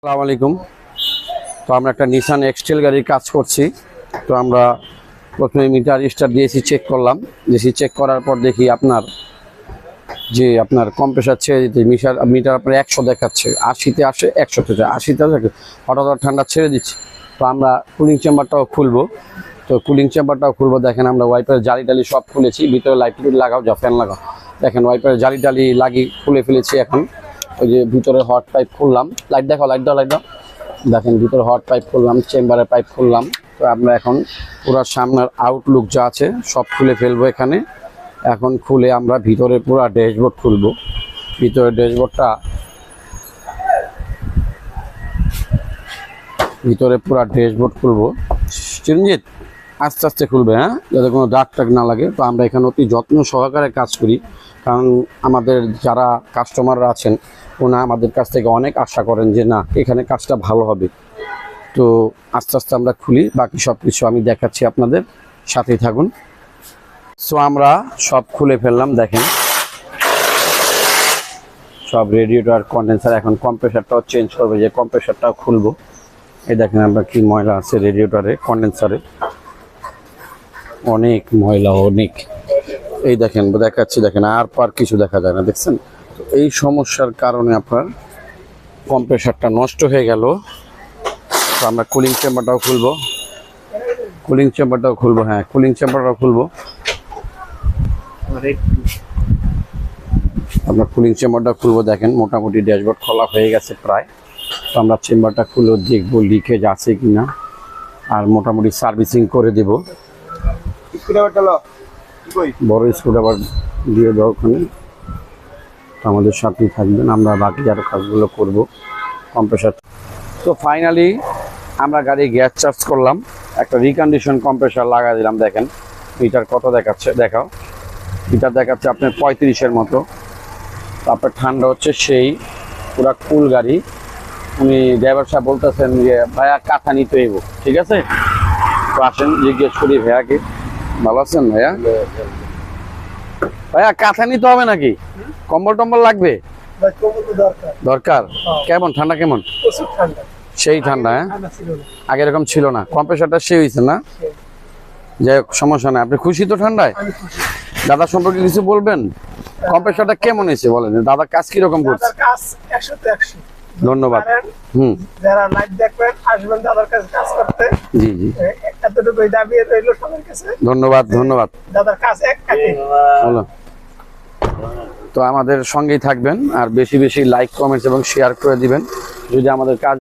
আসসালামু আলাইকুম। তো আমরা একটা নিসান এক্সটেল গাড়ির কাজ করছি। তো আমরা প্রথমে মিটার স্টার দিয়েছি, চেক করলাম। চেক করার পর দেখি আপনার কম্প্রেসার ছেড়ে দিতে মিটার আপনার 100 দেখাচ্ছে, 80-তে আসে, 100-তে যায়, 80-তে থাকে। হঠাৎ ঠান্ডা ছেড়ে দিচ্ছি। তো আমরা কুলিং চেম্বারটাও খুলবো। দেখেন আমরা ওয়াইপারের জালি টালি সব খুলেছি, ভিতরে লাইট লাগাও, যা ফ্যান লাগাও। দেখেন ওয়াইপারের জালি টালি লাগিয়ে খুলে ফেলেছি। এখন ওই যে ভিতরে হট পাইপ খুললাম, লাইট দাও। দেখেন ভিতরে হট পাইপ খুললাম, চেম্বারের পাইপ খুললাম। তো আমরা এখন পুরো সামনের আউটলুক যা আছে সব খুলে ফেলবো এখানে। এখন খুলে আমরা ভিতরে পুরো ড্যাশবোর্ড খুলবো। ভিতরে পুরো ড্যাশবোর্ড খুলবো। চিরঞ্জিত আস্তে আস্তে খুলবে, হ্যাঁ, যাতে কোনো দাগ টাগ না লাগে। তো আমরা এখানে অতি যত্ন সহকারে কাজ করি, কারণ আমাদের যারা কাস্টমাররা আছেন ওনা আমাদের কাছ থেকে অনেক আশা করেন যে না, এখানে কাজটা ভালো হবে। তো আস্তে আস্তে আমরা খুলি, বাকি সব কিছু আমি দেখাচ্ছি, আপনাদের সাথেই থাকুন। সো আমরা সব খুলে ফেললাম। দেখেন সব রেডিয়েটর, কন্ডেন্সার। এখন কম্প্রেসারটাও চেঞ্জ করবে, যে কম্প্রেসারটাও খুলবো। এই দেখেন আমরা কি ময়লা আছে রেডিয়েটরে, কন্ডেন্সারে অনেক ময়লা, অনেক। এই দেখেন দেখাচ্ছি, দেখেন আর পার কিছু দেখা যায় না, দেখছেন? তো এই সমস্যার কারণে আপনার কম্প্রেসারটা নষ্ট হয়ে গেল। তো আমরা কুলিং চেম্বারটাও খুলবো। হ্যাঁ, কুলিং চেম্বারটাও খুলবো। আপনার কুলিং চেম্বারটা খুলবো। দেখেন মোটামুটি ড্যাশবোর্ড খোলা হয়ে গেছে প্রায়। তো আমরা চেম্বারটা খুলে দেখবো লিকেজ আছে কিনা, আর মোটামুটি সার্ভিসিং করে দেব। বড় স্ক্রুড্রাইভার দিয়ে দাও ওখানে। আমাদের সাথেই থাকবেন, আমরা বাকি আরো কাজগুলো করব কম্প্রেসার। তো ফাইনালি আমরা গাড়ি গ্যাস চার্জ করলাম, একটা রিকন্ডিশন কম্প্রেসার লাগাই দিলাম। দেখেন মিটার কত দেখাচ্ছে, দেখাও। মিটার দেখাচ্ছে আপনার 35-এর মতো। তারপর ঠান্ডা হচ্ছে সেই পুরা কুল গাড়ি। উনি ড্রাইভার সাহেব বলতেছেন যে ভাইয়া কাঁথা নিতে হইব, ঠিক আছে? তো আসেন জিজ্ঞেস করি ভাইয়াকে। ভালো আছেন ভাইয়া? ভাইয়া কাঁথা নিতে হবে নাকি? কম্বল টম্বল লাগবে? দরকার। কেমন ঠান্ডা? কেমন? সেই ঠান্ডা, হ্যাঁ, আগে এরকম ছিল না। কম্প্রেসারটা সে হয়েছে না? যাই হোক, সমস্যা নাই। আপনি খুশি তো ঠান্ডায়? দাদা সম্পর্কে কিছু বলবেন? কম্প্রেসারটা কেমন হয়েছে বলেন, দাদা কাজ কিরকম করছে? ধন্যবাদ। যারা লাইভ দেখবেন আসবেন দাদার কাছে কাজ করতে। জি জি, এতটুকুই দাবি রইল সবার কাছে। ধন্যবাদ। দাদার কাজ এক কাজে হলো। তো আমাদের সঙ্গেই থাকবেন, আর বেশি বেশি লাইক, কমেন্টস এবং শেয়ার করে দিবেন। যদি আমাদের কাজ